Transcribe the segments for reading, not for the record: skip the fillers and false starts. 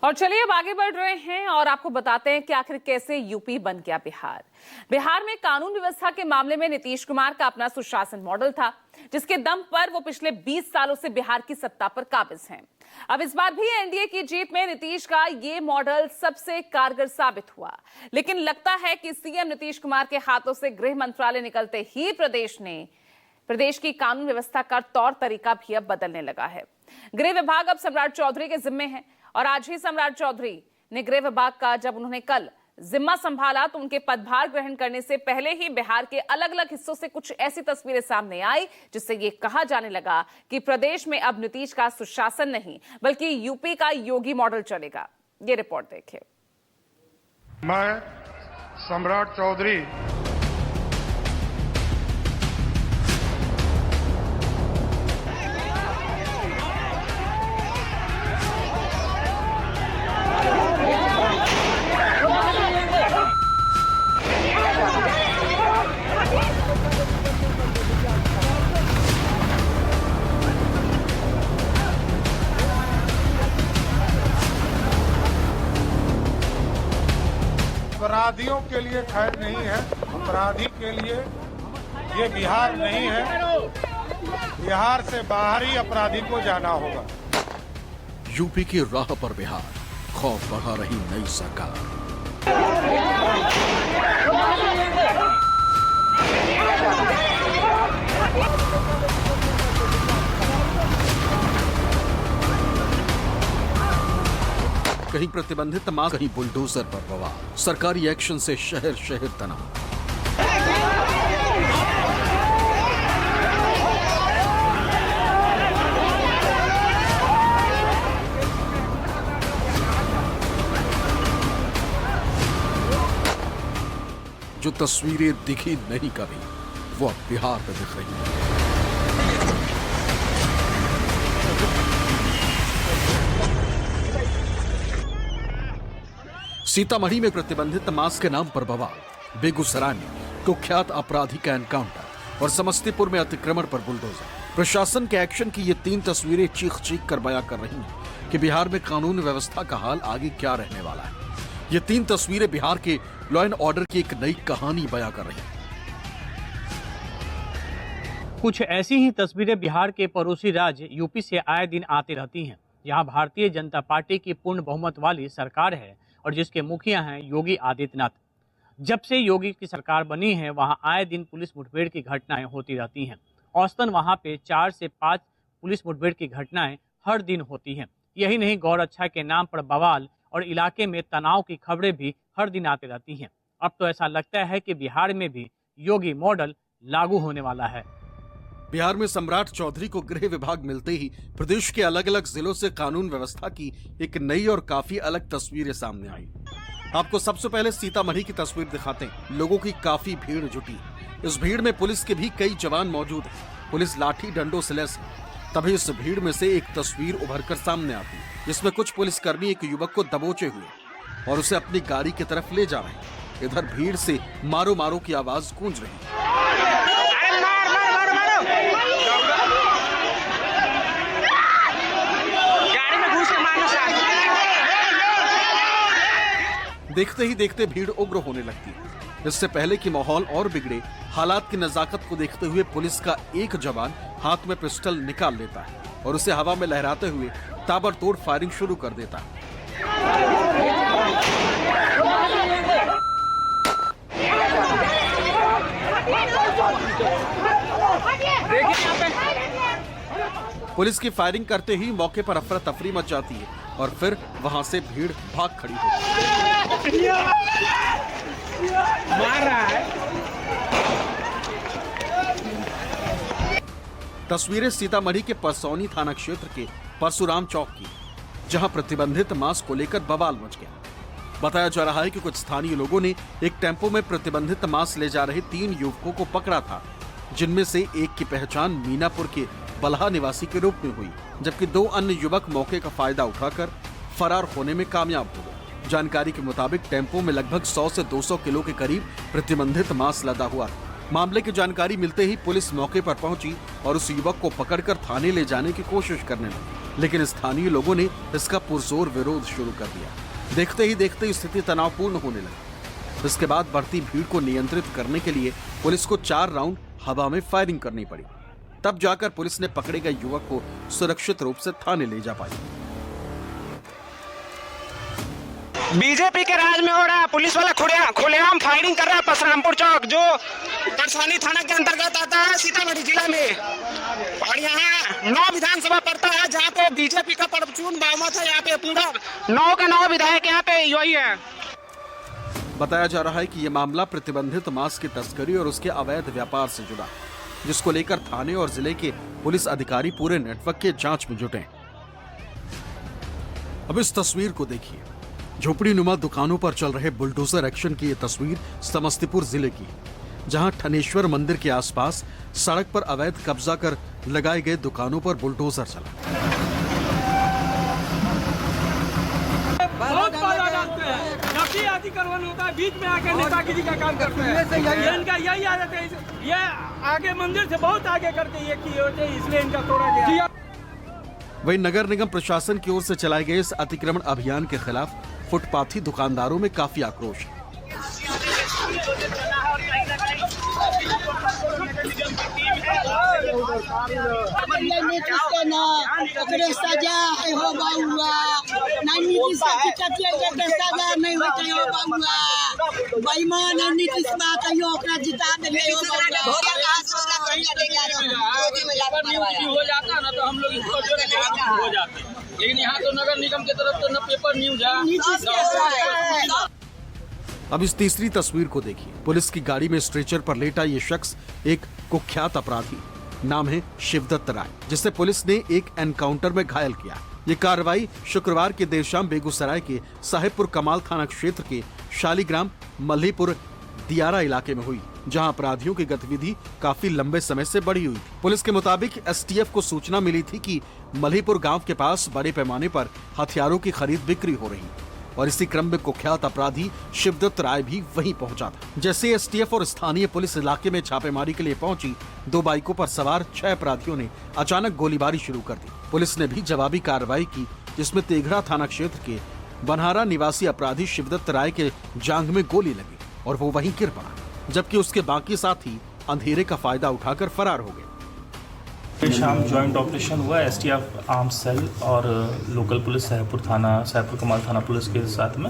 और चलिए अब आगे बढ़ रहे हैं और आपको बताते हैं कि आखिर कैसे यूपी बन गया बिहार। बिहार में कानून व्यवस्था के मामले में नीतीश कुमार का अपना सुशासन मॉडल था, जिसके दम पर वो पिछले 20 सालों से बिहार की सत्ता पर काबिज हैं। अब इस बार भी एनडीए की जीत में नीतीश का ये मॉडल सबसे कारगर साबित हुआ, लेकिन लगता है कि सीएम नीतीश कुमार के हाथों से गृह मंत्रालय निकलते ही प्रदेश की कानून व्यवस्था का तौर तरीका भी अब बदलने लगा है। गृह विभाग अब सम्राट चौधरी के जिम्मे है और आज ही सम्राट चौधरी ने गृह विभाग का जब उन्होंने कल जिम्मा संभाला तो उनके पदभार ग्रहण करने से पहले ही बिहार के अलग अलग हिस्सों से कुछ ऐसी तस्वीरें सामने आई जिससे ये कहा जाने लगा कि प्रदेश में अब नीतीश का सुशासन नहीं बल्कि यूपी का योगी मॉडल चलेगा। ये रिपोर्ट देखिए। मैं सम्राट चौधरी अपराधियों के लिए खैर नहीं है, अपराधी के लिए ये बिहार नहीं है। बिहार से बाहर ही अपराधी को जाना होगा। यूपी की राह पर बिहार, खौफ बढ़ा रही नई सरकार। कहीं प्रतिबंधित मांग, कहीं बुलडोजर पर बवाल। सरकारी एक्शन से शहर शहर तनाव। जो तस्वीरें दिखी नहीं कभी, वो अब बिहार में दिख रही है। सीतामढ़ी में प्रतिबंधित मांस के नाम पर बवाल, बेगूसराय में कुख्यात अपराधी का एनकाउंटर और समस्तीपुर में अतिक्रमण पर बुलडोजर। प्रशासन के एक्शन की ये तीन तस्वीरें चीख चीख कर बयां कर रही हैं कि बिहार में कानून व्यवस्था का हाल आगे क्या रहने वाला है। ये तीन तस्वीरें बिहार के लॉ एंड ऑर्डर की एक नई कहानी बयां कर रही हैं। कुछ ऐसी ही तस्वीरें बिहार के पड़ोसी राज्य यूपी से आए दिन आती रहती हैं। यहाँ भारतीय जनता पार्टी की पूर्ण बहुमत वाली सरकार है और जिसके मुखिया हैं योगी आदित्यनाथ। जब से योगी की सरकार बनी है वहां आए दिन पुलिस मुठभेड़ की घटनाएं होती रहती हैं। औसतन वहां पे 4 से 5 पुलिस मुठभेड़ की घटनाएं हर दिन होती हैं। यही नहीं, गौ रक्षा के नाम पर बवाल और इलाके में तनाव की खबरें भी हर दिन आती रहती हैं। अब तो ऐसा लगता है कि बिहार में भी योगी मॉडल लागू होने वाला है। बिहार में सम्राट चौधरी को गृह विभाग मिलते ही प्रदेश के अलग अलग जिलों से कानून व्यवस्था की एक नई और काफी अलग तस्वीरें सामने आई। आपको सबसे पहले सीतामढ़ी की तस्वीर दिखाते हैं। लोगों की काफी भीड़ जुटी। इस भीड़ में पुलिस के भी कई जवान मौजूद हैं। पुलिस लाठी डंडों से लैस है। तभी इस भीड़ में से एक तस्वीर उभरकर सामने आती है, जिसमें कुछ पुलिसकर्मी एक युवक को दबोचे हुए और उसे अपनी गाड़ी की तरफ ले जा रहे हैं। इधर भीड़ से मारो मारो की आवाज गूंज रही है। देखते ही देखते भीड़ उग्र होने लगती है। इससे पहले कि माहौल और बिगड़े, हालात की नजाकत को देखते हुए पुलिस का एक जवान हाथ में पिस्टल निकाल लेता है और उसे हवा में लहराते हुए ताबड़तोड़ फायरिंग शुरू कर देता है। पुलिस की फायरिंग करते ही मौके पर अफरा तफरी मच जाती है और फिर वहां से भीड़ भाग खड़ी होती है। मार रहा है। तस्वीरें सीतामढ़ी के परसौनी थाना क्षेत्र के परशुराम चौक की, जहां प्रतिबंधित मांस को लेकर बवाल मच गया। बताया जा रहा है कि कुछ स्थानीय लोगों ने एक टेंपो में प्रतिबंधित मांस ले जा रहे 3 युवकों को पकड़ा था, जिनमें से एक की पहचान मीनापुर के बलहा निवासी के रूप में हुई, जबकि 2 अन्य युवक मौके का फायदा उठाकर फरार होने में कामयाब हो गए। जानकारी के मुताबिक टेंपो में लगभग 100 से 200 किलो के करीब प्रतिबंधित मांस लदा हुआ था। मामले की जानकारी मिलते ही पुलिस मौके पर पहुंची और उस युवक को पकड़कर थाने ले जाने की कोशिश करने लगी, लेकिन स्थानीय लोगों ने इसका पुरजोर विरोध शुरू कर दिया। देखते ही देखते स्थिति तनावपूर्ण होने लगी। इसके बाद बढ़ती भीड़ को नियंत्रित करने के लिए पुलिस को 4 राउंड हवा में फायरिंग करनी पड़ी। तब जाकर पुलिस ने पकड़े गए युवक को सुरक्षित रूप से थाने ले जा पाई। बीजेपी के राज में हो रहा है, पुलिस वाला खुलेआम फायरिंग कर रहा है परशुरामपुर चौक, जो परसानी थाना के अंतर्गत आता है सीतामढ़ी जिला में। और यहाँ 9 विधानसभा पड़ता है, जहाँ पे बीजेपी का प्रचंड बहुमत है। यहाँ पे पूरा 9 के 9 विधायक यहाँ पे यही है। बताया जा रहा है कि यह मामला प्रतिबंधित मांस की तस्करी और उसके अवैध व्यापार से जुड़ा, जिसको लेकर थाने और जिले के पुलिस अधिकारी पूरे नेटवर्क के जांच में जुटे। अब इस तस्वीर को देखिए। झोपड़ी नुमा दुकानों पर चल रहे बुलडोजर एक्शन की यह तस्वीर समस्तीपुर जिले की है, जहां ठनेश्वर मंदिर के आसपास सड़क पर अवैध कब्जा कर लगाए गए दुकानों पर बुलडोजर चला। बहुत बाधा डालते हैं, जब भी अतिक्रमण होता है बीच में आकर नेतागिरी का काम करते हैं। ये इनका यही आदत है, ये आगे मंदिर से बहुत आगे करके ये किए होते हैं, इसलिए इनका तोड़ा गया। वहीं नगर निगम प्रशासन की ओर से चलाए गए इस अतिक्रमण अभियान के खिलाफ फुटपाथी दुकानदारों में काफी आक्रोश है। हो जाता ना तो हम लोग इसको हो जाते, लेकिन यहाँ तो नगर निगम की तरफ तो न पेपर न्यूज है। अब इस तीसरी तस्वीर को देखिए। पुलिस की गाड़ी में स्ट्रेचर पर लेटा ये शख्स एक कुख्यात अपराधी, नाम है शिवदत्त राय, जिसे पुलिस ने एक एनकाउंटर में घायल किया। ये कार्रवाई शुक्रवार की देर शाम बेगूसराय के साहेबपुर कमाल थाना क्षेत्र के शालीग्राम मल्हीपुर दियारा इलाके में हुई, जहां अपराधियों की गतिविधि काफी लंबे समय से बढ़ी हुई थी। पुलिस के मुताबिक एसटीएफ को सूचना मिली थी कि मल्हीपुर गांव के पास बड़े पैमाने पर हथियारों की खरीद बिक्री हो रही, और इसी क्रम में कुख्यात अपराधी शिवदत्त राय भी वहीं पहुंचा था। जैसे एसटीएफ और स्थानीय पुलिस इलाके में छापेमारी के लिए पहुंची, 2 बाइकों पर सवार 6 अपराधियों ने अचानक गोलीबारी शुरू कर दी। पुलिस ने भी जवाबी कार्रवाई की, जिसमें तेघड़ा थाना क्षेत्र के बनहारा निवासी अपराधी शिवदत्त राय के जांघ में गोली लगी और वो वहीं गिर पड़ा, जबकि उसके बाकी साथी अंधेरे का फायदा उठाकर फरार हो गए। शाम ज्वाइंट ऑपरेशन हुआ एसटीएफ आर्म सेल और लोकल पुलिस साहेबपुर कमाल थाना पुलिस के साथ में,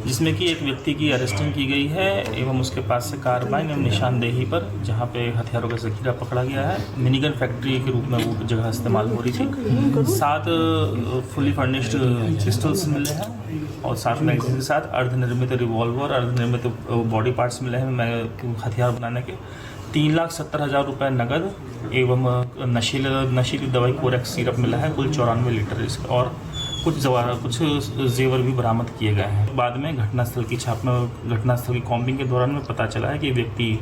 जिसमें कि एक व्यक्ति की अरेस्टिंग की गई है एवं उसके पास से कार्बाइन एवं निशानदेही पर, जहां पे हथियारों का जखीरा पकड़ा गया है। मिनीगन फैक्ट्री के रूप में वो जगह इस्तेमाल हो रही थी। 7 फुली फर्निश्ड पिस्टल्स मिले हैं और 7 मैगजीन के साथ अर्धनिर्मित रिवॉल्वर, अर्धनिर्मित बॉडी पार्ट्स मिले हैं हथियार बनाने के। 3,70,000 रुपये नगद एवं नशीली दवाई कोरेक्स सिरप मिला है, कुल 94 लीटर, और कुछ जेवर भी बरामद किए गए हैं। बाद में घटनास्थल की कॉम्बिंग के दौरान में पता चला है कि व्यक्ति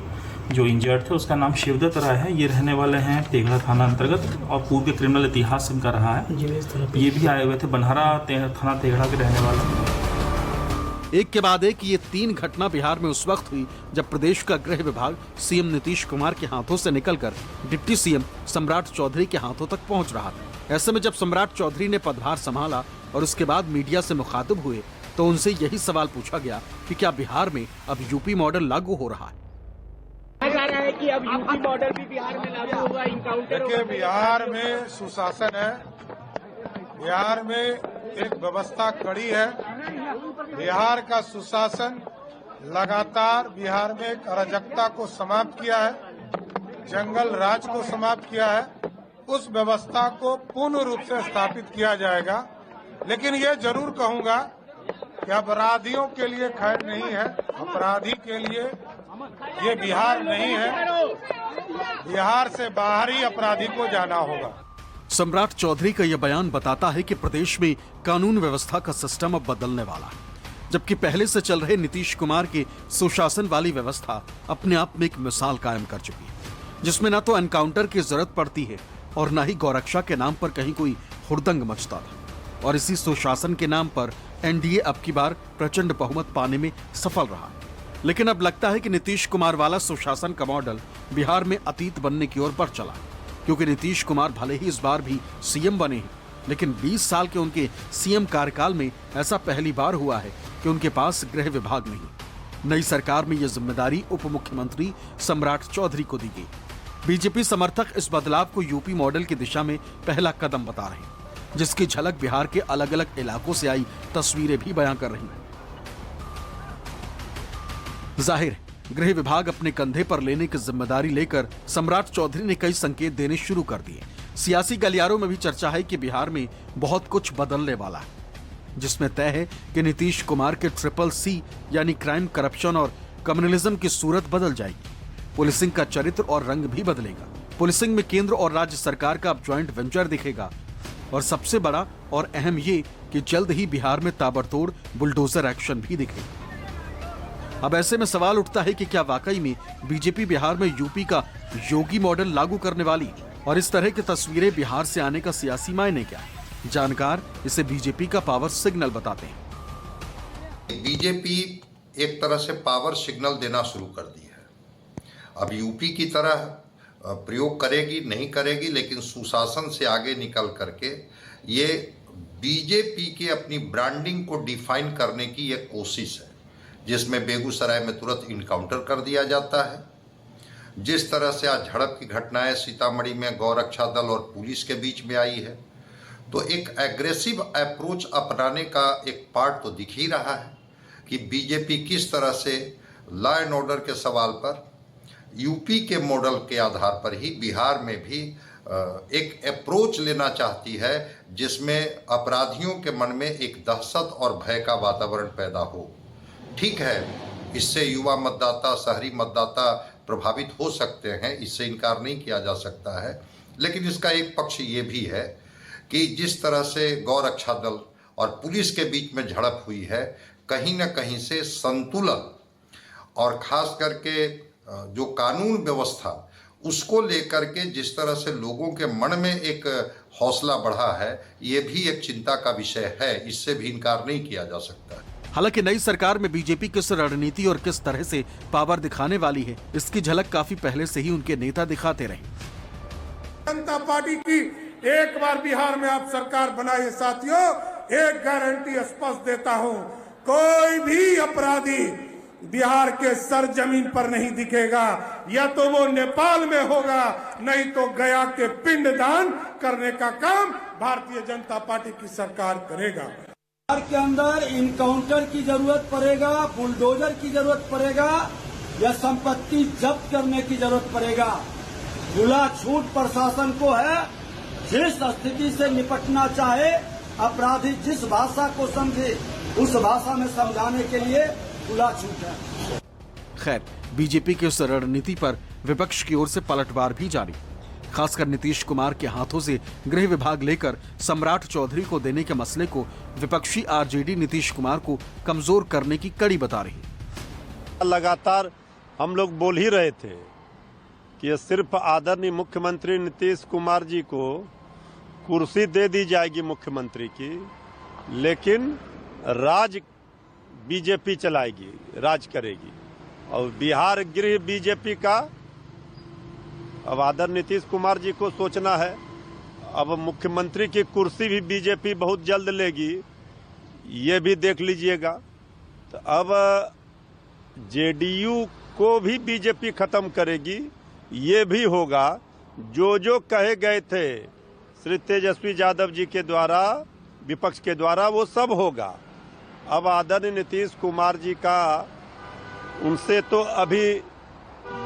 जो इंजर्ड थे उसका नाम शिवदत्त राय है। ये रहने वाले हैं तेघड़ा थाना अंतर्गत और पूर्व के क्रिमिनल इतिहास इनका रहा है। ये भी आए हुए थे बनहारा थाना तेघड़ा के रहने वाले। एक के बाद एक ये 3 घटना बिहार में उस वक्त हुई जब प्रदेश का गृह विभाग सीएम नीतीश कुमार के हाथों से निकलकर डिप्टी सीएम सम्राट चौधरी के हाथों तक पहुंच रहा था। ऐसे में जब सम्राट चौधरी ने पदभार संभाला और उसके बाद मीडिया से मुखातिब हुए, तो उनसे यही सवाल पूछा गया कि क्या बिहार में अब यूपी मॉडल लागू हो रहा है। जा रहा है कि अब यूपी मॉडल भी बिहार में लागू होगा, इनकाउंटर। देखिए, बिहार में सुशासन है, बिहार में एक व्यवस्था कड़ी है। बिहार का सुशासन लगातार बिहार में एक अराजकता को समाप्त किया है, जंगल राज को समाप्त किया है। उस व्यवस्था को पूर्ण रूप से स्थापित किया जाएगा। लेकिन ये जरूर कहूंगा कि अपराधियों के लिए खैर नहीं है, अपराधी के लिए ये बिहार नहीं है। बिहार से बाहर ही अपराधी को जाना होगा। सम्राट चौधरी का यह बयान बताता है कि प्रदेश में कानून व्यवस्था का सिस्टम अब बदलने वाला है, जबकि पहले से चल रहे नीतीश कुमार की सुशासन वाली व्यवस्था अपने आप में एक मिसाल कायम कर चुकी है, जिसमें न तो एनकाउंटर की जरूरत पड़ती है और न ही गौरक्षा के नाम पर कहीं कोई हुड़दंग मचता था। और इसी सुशासन के नाम पर एनडीए अब की बार प्रचंड बहुमत पाने में सफल रहा। लेकिन अब लगता है कि नीतीश कुमार वाला सुशासन का मॉडल बिहार में अतीत बनने की ओर बढ़ चला, क्योंकि नीतीश कुमार भले ही इस बार भी सीएम बने हैं, लेकिन 20 साल के उनके सीएम कार्यकाल में ऐसा पहली बार हुआ है कि उनके पास गृह विभाग नहीं। नई सरकार में यह जिम्मेदारी उप मुख्यमंत्री सम्राट चौधरी को दी गई। बीजेपी समर्थक इस बदलाव को यूपी मॉडल की दिशा में पहला कदम बता रहे हैं, जिसकी झलक बिहार के अलग अलग इलाकों से आई तस्वीरें भी बयां कर रही हैं। जाहिर है, गृह विभाग अपने कंधे पर लेने की जिम्मेदारी लेकर सम्राट चौधरी ने कई संकेत देने शुरू कर दिए। सियासी गलियारों में भी चर्चा है कि बिहार में बहुत कुछ बदलने वाला है, जिसमें तय है कि नीतीश कुमार के CCC यानी क्राइम, करप्शन और कम्युनलिज्म की सूरत बदल जाएगी। पुलिसिंग का चरित्र और रंग भी बदलेगा। पुलिसिंग में केंद्र और राज्य सरकार का अब ज्वाइंट वेंचर दिखेगा। और सबसे बड़ा और अहम ये कि जल्द ही बिहार में ताबड़तोड़ बुलडोजर एक्शन भी दिखेगा। अब ऐसे में सवाल उठता है कि क्या वाकई में बीजेपी बिहार में यूपी का योगी मॉडल लागू करने वाली, और इस तरह की तस्वीरें बिहार से आने का सियासी मायने क्या? जानकार इसे बीजेपी का पावर सिग्नल बताते हैं। बीजेपी एक तरह से पावर सिग्नल देना शुरू कर दी है। अब यूपी की तरह प्रयोग करेगी नहीं करेगी, लेकिन सुशासन से आगे निकल करके ये बीजेपी की अपनी ब्रांडिंग को डिफाइन करने की एक कोशिश है, जिसमें बेगूसराय में तुरंत इनकाउंटर कर दिया जाता है। जिस तरह से आज झड़प की घटनाएं सीतामढ़ी में गौरक्षा दल और पुलिस के बीच में आई है, तो एक एग्रेसिव अप्रोच अपनाने का एक पार्ट तो दिख ही रहा है कि बीजेपी किस तरह से लॉ एंड ऑर्डर के सवाल पर यूपी के मॉडल के आधार पर ही बिहार में भी एक अप्रोच लेना चाहती है, जिसमें अपराधियों के मन में एक दहशत और भय का वातावरण पैदा हो। ठीक है, इससे युवा मतदाता, शहरी मतदाता प्रभावित हो सकते हैं, इससे इनकार नहीं किया जा सकता है, लेकिन इसका एक पक्ष ये भी है कि जिस तरह से गौरक्षा दल और पुलिस के बीच में झड़प हुई है, कहीं न कहीं से संतुलन और खास करके जो कानून व्यवस्था उसको लेकर के जिस तरह से लोगों के मन में एक हौसला बढ़ा है, ये भी एक चिंता का विषय है, इससे भी इनकार नहीं किया जा सकता। हालांकि नई सरकार में बीजेपी किस रणनीति और किस तरह से पावर दिखाने वाली है, इसकी झलक काफी पहले से ही उनके नेता दिखाते रहे। जनता पार्टी की एक बार बिहार में आप सरकार बनाइए साथियों, एक गारंटी स्पष्ट देता हूं, कोई भी अपराधी बिहार के सरजमीन पर नहीं दिखेगा। या तो वो नेपाल में होगा, नहीं तो गया के पिंडदान करने का काम भारतीय जनता पार्टी की सरकार करेगा। बिहार के अंदर इनकाउंटर की जरूरत पड़ेगा, बुलडोजर की जरूरत पड़ेगा, या संपत्ति जब्त करने की जरूरत पड़ेगा। खुला छूट प्रशासन को है, जिस स्थिति से निपटना चाहे, अपराधी जिस भाषा को समझे उस भाषा में समझाने के लिए खुला छूट है। खैर, बीजेपी की उस रणनीति पर विपक्ष की ओर से पलटवार भी जारी, खासकर नीतीश कुमार के हाथों से गृह विभाग लेकर सम्राट चौधरी को देने के मसले को विपक्षी आरजेडी नीतीश कुमार को कमजोर करने की कड़ी बता रही। लगातार हम लोग बोल ही रहे थे कि सिर्फ आदरणीय मुख्यमंत्री नीतीश कुमार जी को कुर्सी दे दी जाएगी मुख्यमंत्री की, लेकिन राज बीजेपी चलाएगी, राज करेगी। और बिहार गृह बीजेपी का अब आदरणीय नीतीश कुमार जी को सोचना है। अब मुख्यमंत्री की कुर्सी भी बीजेपी बहुत जल्द लेगी, ये भी देख लीजिएगा। तो अब जेडीयू को भी बीजेपी खत्म करेगी, ये भी होगा। जो कहे गए थे श्री तेजस्वी यादव जी के द्वारा, विपक्ष के द्वारा, वो सब होगा। अब आदरणीय नीतीश कुमार जी का उनसे तो अभी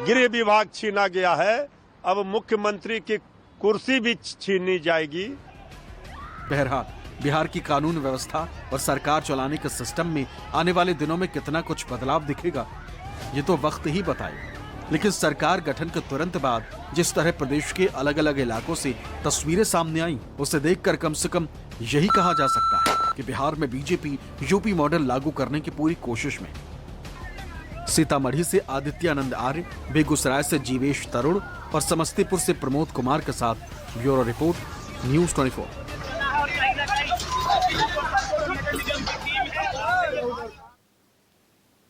गृह विभाग छीना गया है, अब मुख्यमंत्री की कुर्सी भी छीनी जाएगी। बहरहाल, बिहार की कानून व्यवस्था और सरकार चलाने के सिस्टम में आने वाले दिनों में कितना कुछ बदलाव दिखेगा, ये तो वक्त ही बताएगा। लेकिन सरकार गठन के तुरंत बाद जिस तरह प्रदेश के अलग अलग इलाकों से तस्वीरें सामने आई, उसे देखकर कम से कम यही कहा जा सकता है कि बिहार में बीजेपी यूपी मॉडल लागू करने की पूरी कोशिश में। सीतामढ़ी से आदित्यानंद आर्य, बेगूसराय से जीवेश तरुण और समस्तीपुर से प्रमोद कुमार के साथ ब्यूरो रिपोर्ट, न्यूज़ 24।